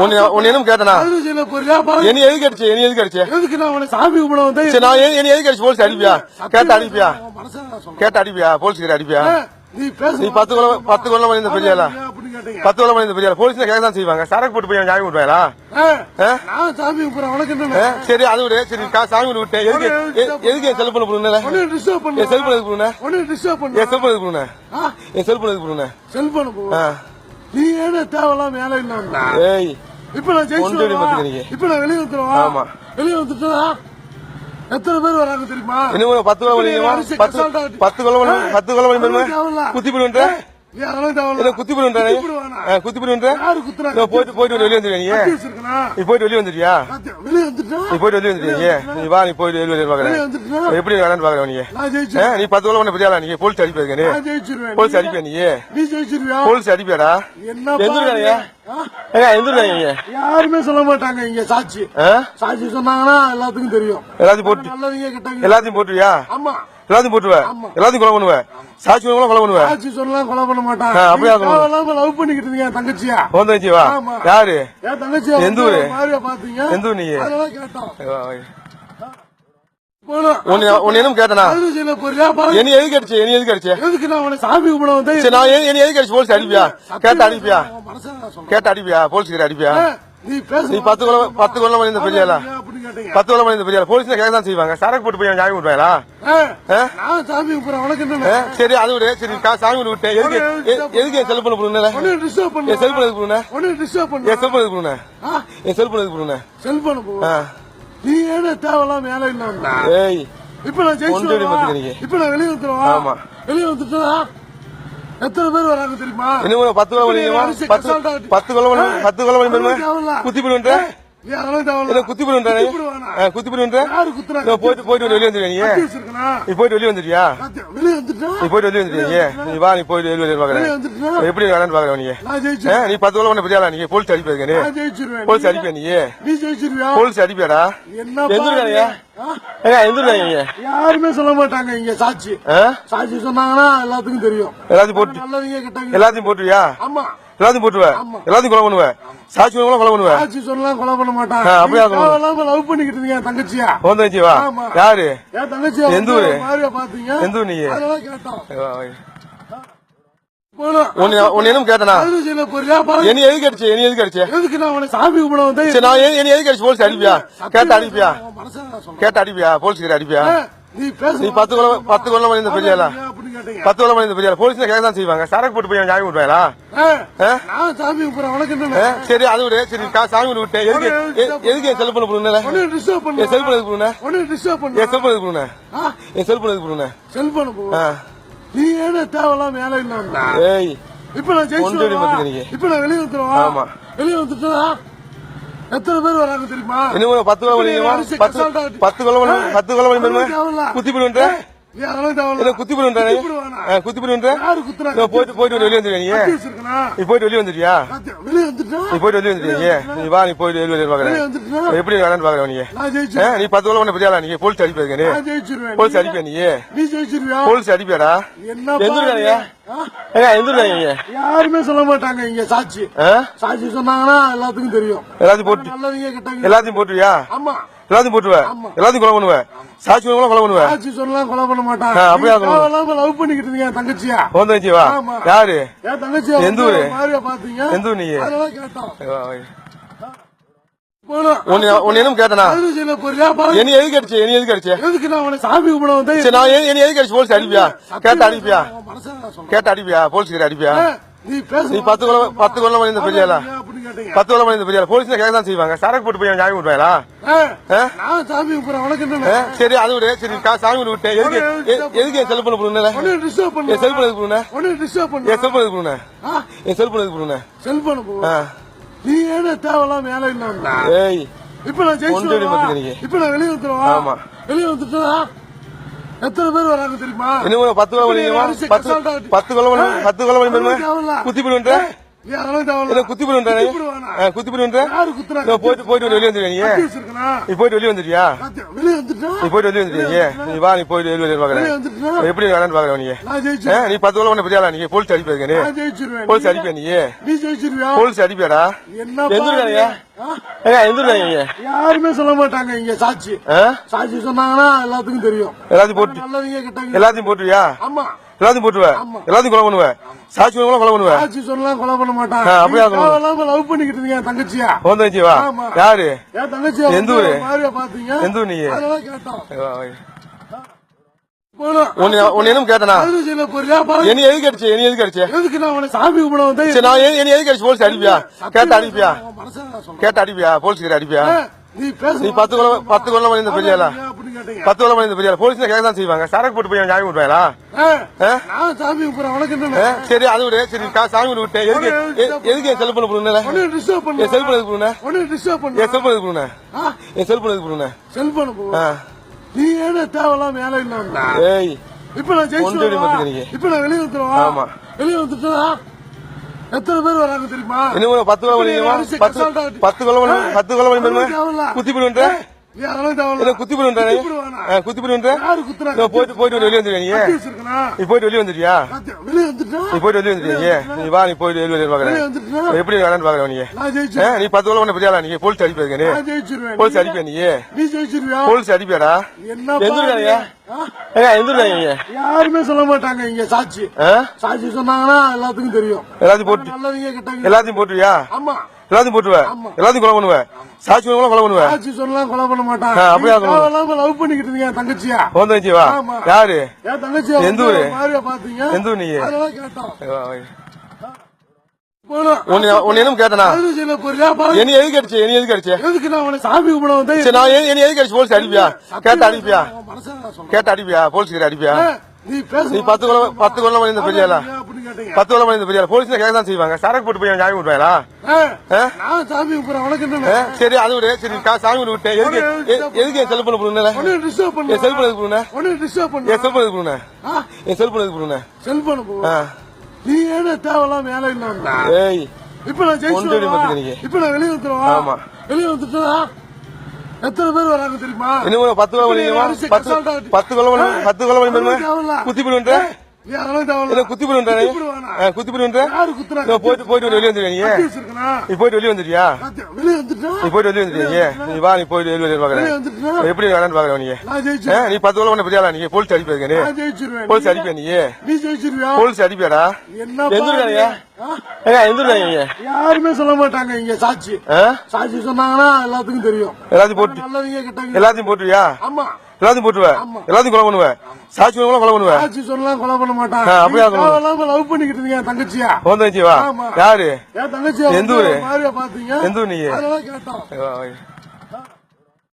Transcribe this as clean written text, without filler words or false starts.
ஒன்னும் கேட்டனா என்ன எதுக்கு அடிச்சு என்ன எதுக்கு அடிச்சு எதுக்கு நான் உன்னை சாமி கும்பிட வந்து சரி நான் என்ன எதுக்கு அடிச்சு போலீஸ் அடிப்பியா கேட்ட அடிப்பியா போலீஸ் அடிப்பியா நீ பேச நீ 10 கொலை பண்ணி இந்த பெரியாளா 10 கொலை பண்ணி இந்த பெரியாளா போலீஸ் கேட்க தான் செய்வாங்க சரக்கு போட்டு போய் சாமி விட்டுவாங்களா நான் சாமி கும்பிடுறேன் உனக்கு என்ன சரி அது விடு சரி சாமி விட்டேன் எதுக்கு என் செல்போன் போடுங்க டிஸ்டர்ப் பண்ணு என் செல்போன் எதுக்கு போடுங்க உன்னை டிஸ்டர்ப் பண்ணு என் செல்போன் எதுக்கு போடுங்க என் செல்போன் எதுக்கு போடுங்க செல்போன் நீ ஏன்னா தேவையில்லாம வேலை இல்ல ஏய் இப்ப நான் ஜெயிச்சு இப்ப நான் வெளியே வந்துருவா ஆமா வெளியே வந்துட்டா எத்தனை பேர் வராங்க தெரியுமா இன்னும் 10 கொலை பண்ணி 10 கொலை பண்ணி குத்தி போடுவேன் குத்தி போடுவேன் போயிட்டு வெளியே வந்துருவீங்க நீ போயிட்டு வெளியே வந்துட்டியா நீ போயிட்டு வெளியே வந்துருவீங்க நீ வா நீ போயிட்டு வெளியே பாக்குறேன் எப்படி வேணான்னு பாக்குறேன் நீ 10 கொலை பண்ண பெரியாளா நீங்க போலீஸ் அடிப்பீங்க போலீஸ் அடிப்பியா நீ போலீஸ் அடிப்பியாடா எந்திருக்காங்க யாருமே சொல்ல மாட்டாங்க இங்க சாட்சி சொன்னாங்கன்னா எல்லாத்துக்கும் தெரியும் எல்லாத்தையும் போட்டுவியா ஆமா எல்லாத்தையும் போட்டுவேன் எல்லாத்தையும் கொலை பண்ணுவேன் சாட்சி கொலை பண்ணுவேன் சாட்சி சொல்லலாம் கொலை பண்ண மாட்டாங்க அப்படியே லவ் பண்ணிக்கிட்டு இருந்தீங்க தங்கச்சியா தங்கச்சிவா யாரு என் தங்கச்சியா எந்த ஊரு பாத்தீங்க எந்த ஊர் நீங்க கேட்டோம் ஒன்னும் கேட்டனா என்ன எதுக்கு அடிச்சு என்ன எதுக்கு அடிச்சு எதுக்கு நான் உன்னை சாமி கும்பிட வந்து சரி நான் என்ன எதுக்கு அடிச்சு போலீஸ் அடிப்பியா அடிப்பியா போலீஸ் அடிப்பியா நீ பேச நீ 10 கொலை பண்ணி இந்த பெரியாளா 10 கொலை பண்ணி இந்த பெரியாளா போலீஸ் கேட்க தான் செய்வாங்க சரக்கு போட்டு போய் சாமி விட்டுவாங்களா நான் சாமி கும்பிடுறேன் உனக்கு என்ன சரி அது விடு சரி சாமி விட்டேன் எதுக்கு என் செல்போன் போடுங்க டிஸ்டர்ப் பண்ணு என் செல்போன் எதுக்கு போடுங்க டிஸ்டர்ப் பண்ணு என் செல்போன் எதுக்கு போடுங்க என் செல்போன் எதுக்கு போடுங்க செல்போன் நீ ஏன்னா தேவையில்லாம வேலை இல்ல ஏய் இப்ப நான் ஜெயிச்சு இப்ப நான் வெளியே வந்துருவா ஆமா வெளியே வந்துட்டா எத்தனை பேர் வராங்க தெரியுமா இன்னும் 10 கொலை பண்ணி குத்தி போடுவேன் குத்தி போடுவேன் போயிட்டு வெளியே வந்துருவீங்க நீ போயிட்டு வெளியே வந்துட்டியா நீ போயிட்டு வெளியே வந்துருவீங்க நீ வா நீ போயிட்டு வெளியே பாக்குறேன் எப்படி வேணான்னு பாக்குறேன் நீ 10 கொலை பண்ண பெரியாளா நீங்க போலீஸ் அடிப்பீங்க போலீஸ் அடிப்பியா நீ போலீஸ் அடிப்பியாடா எந்திருக்காங்க யாருமே சொல்ல மாட்டாங்க இங்க சாட்சி சொன்னாங்கன்னா எல்லாத்துக்கும் தெரியும் எல்லாத்தையும் போட்டுவியா ஆமா எல்லாத்தையும் போட்டுவேன் எல்லாத்தையும் கொலை பண்ணுவேன் சாட்சி கொலை பண்ணுவேன் சாட்சி சொல்லலாம் கொலை பண்ண மாட்டாங்க அப்படியே லவ் பண்ணிக்கிட்டு இருந்தீங்க தங்கச்சியா தங்கச்சிவா யாரு என் தங்கச்சியா எந்த ஊரு பாத்தீங்க எந்த ஊர் நீங்க கேட்டோம் ஒன்னும் கேட்டனா என்ன எதுக்கு அடிச்சு என்ன எதுக்கு அடிச்சு எதுக்கு நான் உன்னை சாமி கும்பிட வந்து சரி நான் என்ன எதுக்கு அடிச்சு போலீஸ் அடிப்பியா அடிப்பியா போலீஸ் அடிப்பியா நீ பேச நீ 10 கொலை பண்ணி இந்த பெரியாளா 10 கொலை பண்ணி இந்த பெரியாளா போலீஸ் கேட்க தான் செய்வாங்க சரக்கு போட்டு போய் சாமி விட்டுவாங்களா நான் சாமி கும்பிடுறேன் உனக்கு என்ன சரி அது விடு சரி சாமி விட்டேன் எதுக்கு என் செல்போன் போடுங்க டிஸ்டர்ப் பண்ணு என் செல்போன் எதுக்கு போடுங்க டிஸ்டர்ப் பண்ணு என் செல்போன் எதுக்கு போடுங்க என் செல்போன் எதுக்கு போடுங்க செல்போன் நீ ஏன்னா தேவையில்லாம வேலை இல்ல ஏய் இப்ப நான் ஜெயிச்சு இப்ப நான் வெளியே வந்துருவா ஆமா வெளியே வந்துட்டா எத்தனை பேர் வராங்க தெரியுமா இன்னும் 10 கொலை பண்ணி குத்தி போடுவேன் குத்தி போடுவேன் போயிட்டு வெளியே வந்துருவீங்க நீ போயிட்டு வெளியே வந்துட்டியா நீ போயிட்டு வெளியே வந்துருவீங்க நீ வா நீ போயிட்டு வெளியே பாக்குறேன் எப்படி வேணான்னு பாக்குறேன் நீ 10 கொலை பண்ண பெரியாளா நீங்க போலீஸ் அடிப்பீங்க போலீஸ் அடிப்பியா நீ போலீஸ் அடிப்பியாடா எந்திருக்காங்க யாருமே சொல்ல மாட்டாங்க இங்க சாட்சி சொன்னாங்கன்னா எல்லாத்துக்கும் தெரியும் எல்லாத்தையும் போட்டுவியா எல்லாத்தையும் போட்டுவேன் எல்லாத்தையும் கொலை பண்ணுவேன் சாட்சி கொலை பண்ணுவேன் சாட்சி சொல்லலாம் கொலை பண்ண மாட்டாங்க அப்படியே லவ் பண்ணிக்கிட்டு இருந்தீங்க தங்கச்சியா தங்கச்சிவா யாரு என் தங்கச்சியா எந்த ஊரு பாத்தீங்க எந்த ஊர் நீங்க கேட்டோம் ஒன்னும் கேட்டனா என்ன எதுக்கு அடிச்சு என்ன எதுக்கு அடிச்சு எதுக்கு நான் உன்னை சாமி கும்பிட வந்து சரி நான் என்ன எதுக்கு அடிச்சு போலீஸ் அடிப்பியா அடிப்பியா போலீஸ் அடிப்பியா நீ பேச நீ 10 கொலை பண்ணி இந்த பெரியாளா 10 கொலை பண்ணி இந்த பெரியாளா போலீஸ் கேட்க தான் செய்வாங்க சரக்கு போட்டு போய் சாமி விட்டுவாங்களா நான் சாமி கும்பிடுறேன் உனக்கு என்ன சரி அது விடு சரி சாமி விட்டேன் எதுக்கு என் செல்போன் போடுங்க டிஸ்டர்ப் பண்ணு என் செல்போன் எதுக்கு போடுங்க டிஸ்டர்ப் பண்ணு என் செல்போன் எதுக்கு போடுங்க என் செல்போன் எதுக்கு போடுங்க செல்போன் நீ ஏன்னா தேவையில்லாம வேலை இல்ல ஏய் இப்ப நான் ஜெயிச்சு இப்ப நான் வெளியே வந்துருவா ஆமா வெளியே வந்துட்டா எத்தனை பேர் வராங்க தெரியுமா இன்னும் 10 கொலை பண்ணி குத்தி போடுவேன் நீ அதெல்லாம் தேவையில்ல. என்ன குத்தி போடுவேன் குத்தி போடுவானா? குத்தி போடுவேன் யாரு குத்துறா? போயிட்டு வெளியே வந்துருவியா நீ கட்டி வச்சிருக்கனா? நீ போயிட்டு வெளியே வந்துருவியா வெளியே வந்துட்டா? நீ போயிட்டு வெளியே வந்துருவியா நீ வா நீ போயிட்டு வெளியே வெளியே பாக்குறேன் வந்துட்டா? எப்படி வேணான்னு பாக்குறேன் நீ நான் ஜெயிச்சிருவேன். நீ 10 கொலை பண்ண பெரியாளா நீ போலீஸ் அடிப்பேன் நான் ஜெயிச்சிருவேன். போலீஸ் அடிப்பியா நீ நீ ஜெயிச்சிருவியா? போலீஸ் அடிப்பியாடா என்ன எந்திருக்காங்க எந்திருக்காங்க யாருமே சொல்ல மாட்டாங்க இங்க சாட்சி. சாட்சி சொன்னாங்கன்னா எல்லாத்துக்கும் தெரியும். எல்லாத்தையும் போட்டு நல்லவங்க கெட்டவங்க. எல்லாத்தையும் போட்டுவியா ஆமா. எல்லாத்தையும் போட்டுருவேன் எல்லாத்தையும் கொலை பண்ணுவேன் சாட்சி கூட கொலை பண்ணுவேன் சாட்சி சொல்லலாம் கொலை பண்ண மாட்டான். அப்படியா லவ் பண்ணிக்கிட்டு இருந்தீங்க என் தங்கச்சியா? வந்தாச்சு வா ஆமா. யாரு என் தங்கச்சியா? எந்த ஊரு? மாதிரியா பாத்தீங்க? எந்த ஊர் நீ அதெல்லாம் கேட்டோம். போனோம். உன்னை என்ன கேட்டனா அது செய்யல போறியா? பாரு. என்ன எதுக்கு அடிச்சு என்ன எதுக்கு அடிச்சு எதுக்கு நான் உன்னை சாமி கும்பிட வந்தேன்? சரி நான் என்ன எதுக்கு அடிச்சு போலீஸ் அடிப்பியா கேட்ட அடிப்பியா உன் மனசுல நான் சொல்றேன். கேட்ட அடிப்பியா போலீஸ் கிட்ட அடிப்பியா நீ பேச நீ 10 கொலை பண்ணி இந்த பெரியாளா அப்படின்னு கேட்டீங்க. 10 கொலை பண்ணி இந்த பெரியாளா போலீஸ் கேட்க தான் செய்வாங்க சரக்கு போட்டு போய் ஜாமீன் விட்டுவாங்களா நான் சாமி கும்பிடுறேன். உனக்கு என்ன? சரி அது விடு சரி சாமி விட்டேன் எதுக்கு என் செல்போன் போடுங்க ஒன்னு டிஸ்டர்ப் பண்ணு. என் செல்போன் எதுக்கு போடுங்க ஒன்னு டிஸ்டர்ப் பண்ணு. என் செல்போன் எதுக்கு போடுங்க என் செல்போன் எதுக்கு போடுங்க செல்போன் போ. நீ ஏன தேவலாம் மேல இல்ல வந்தா? ஏய் இப்ப நான் ஒன்றரை ஜெயிச்சு மத்துக்கிறீங்க. இப்ப நான் வெளியே வந்துருவா? ஆமா. வெளியே வந்துட்டா எத்தனை பேர் வராங்க தெரியுமா? இன்னும் 10 கொலை பண்ணிடுவா 10 கொலை பண்ணி குத்தி போடுவேன் நீ அதெல்லாம் தேவையில்ல. என்ன குத்தி போடுவேன் குத்தி போடுவேன் யாரு குத்துறா? போயிட்டு வெளியே வந்துருவியா கட்டி வச்சிருக்கனா? நீ போயிட்டு வெளியே வந்துருவியா வெளியே வந்துட்டா? நீ போயிட்டு வெளியே வந்துருவியா நீ வா நீ போயிட்டு வெளியே பாக்குறேன் வெளியே வந்துட்டா? எப்படி வேணான்னு பாக்குறேன் நீ நான் ஜெயிச்சிருவேன். நீ 10 கொலை பண்ண பெரியாளா நீ போலீஸ் அடிப்பேன் நான் ஜெயிச்சிருவேன். போலீஸ் அடிப்பியா நீ நீ ஜெயிச்சிருவியா? போலீஸ் அடிப்பியாடா என்ன எந்திருக்காங்க எந்திருக்காங்க யாருமே சொல்ல மாட்டாங்க இங்க சாட்சி. சாட்சி சொன்னாங்கன்னா எல்லாத்துக்கும் தெரியும். எல்லாத்தையும் போட்டு நல்லவங்க கெட்டவங்க. எல்லாத்தையும் போட்டுவியா ஆமா. எல்லாத்தையும் போட்டுருவேன் எல்லாத்தையும் கொலை பண்ணுவேன் சாட்சி கூட கொலை பண்ணுவேன் சாட்சி சொல்லலாம் கொலை பண்ண மாட்டான். அப்படியா லவ் பண்ணிக்கிட்டு இருந்தீங்க என் தங்கச்சியா? வந்தாச்சு வா ஆமா. யாரு என் தங்கச்சியா? எந்த ஊரு? மாதிரியா பாத்தீங்க? எந்த ஊர் நீ அதெல்லாம் கேட்டோம். போனோம். உன்னை என்ன கேட்டனா அது செய்யல போறியா? பாரு. என்ன எதுக்கு அடிச்சு என்ன எதுக்கு அடிச்சு எதுக்கு நான் உன்னை சாமி கும்பிட வந்தேன்? சரி நான் என்ன எதுக்கு அடிச்சு போலீஸ் அடிப்பியா கேட்ட அடிப்பியா உன் மனசுல நான் சொல்றேன். கேட்ட அடிப்பியா போலீஸ் கிட்ட அடிப்பியா நீ பேச நீ 10 கொலை பண்ணி இந்த பெரியாளா அப்படின்னு கேட்டீங்க. 10 கொலை பண்ணி இந்த பெரியாளா போலீஸ் கேட்க தான் செய்வாங்க சரக்கு போட்டு போய் ஜாமீன் விட்டுவாங்களா நான் சாமி கும்பிடுறேன். உனக்கு என்ன? சரி அது விடு சரி சாமி விட்டேன் எதுக்கு என் செல்போன் போடுங்க ஒன்னு டிஸ்டர்ப் பண்ணு. என் செல்போன் எதுக்கு போடுங்க ஒன்னு டிஸ்டர்ப் பண்ணு. என் செல்போன் எதுக்கு போடுங்க என் செல்போன் எதுக்கு போடுங்க செல்போன் போ. நீ ஏன தேவலாம் மேல இல்ல வந்தா? ஏய் இப்ப நான் ஒன்றரை ஜெயிச்சு மத்துக்கிறீங்க. இப்ப நான் வெளியே வந்துருவா? ஆமா. வெளியே வந்துட்டா எத்தனை பேர் வராங்க தெரியுமா? இன்னும் 10 கொலை பண்ணிடுவா 10 கொலை பண்ணி குத்தி போடுவேன் நீ அதெல்லாம் தேவையில்ல. குத்தி போடுவேன் குத்தி போடுவேன் யாரு குத்துறா? போயிட்டு வெளியே வந்துருவியா கட்டி வச்சிருக்கனா? நீ போயிட்டு வெளியே வந்துருவியா வெளியே வந்துட்டா? நீ போயிட்டு வெளியே வந்துருவியா நீ வா நீ போயிட்டு வெளியே பாக்குறேன் வெளியே வந்துட்டா? எப்படி வேணான்னு பாக்குறேன் நீ நான் ஜெயிச்சிருவேன். நீ 10 கொலை பண்ண பெரியாளா நீ போலீஸ் அடிப்பேன் நான் ஜெயிச்சிருவேன். போலீஸ் அடிப்பியா நீ நீ ஜெயிச்சிருவியா? போலீஸ் அடிப்பியாடா என்ன எந்திருக்காங்க எந்திருக்காங்க யாருமே சொல்ல மாட்டாங்க இங்க சாட்சி. சாட்சி சொன்னாங்கன்னா எல்லாத்துக்கும் தெரியும். எல்லாத்தையும் போட்டு நல்லவங்க கெட்டவங்க. எல்லாத்தையும் போட்டுவியா ஆமா. எல்லாத்தையும் போட்டுருவேன் எல்லாத்தையும் கொலை பண்ணுவேன் சாட்சி கூட கொலை பண்ணுவேன் சாட்சி சொல்லலாம் கொலை பண்ண மாட்டான். அப்படியா லவ் பண்ணிக்கிட்டு இருந்தீங்க என் தங்கச்சியா? வந்தாச்சு வா ஆமா. யாரு என் தங்கச்சியா? எந்த ஊரு? மாதிரியா பாத்தீங்க? எந்த ஊர் நீ அதெல்லாம் கேட்டோம்.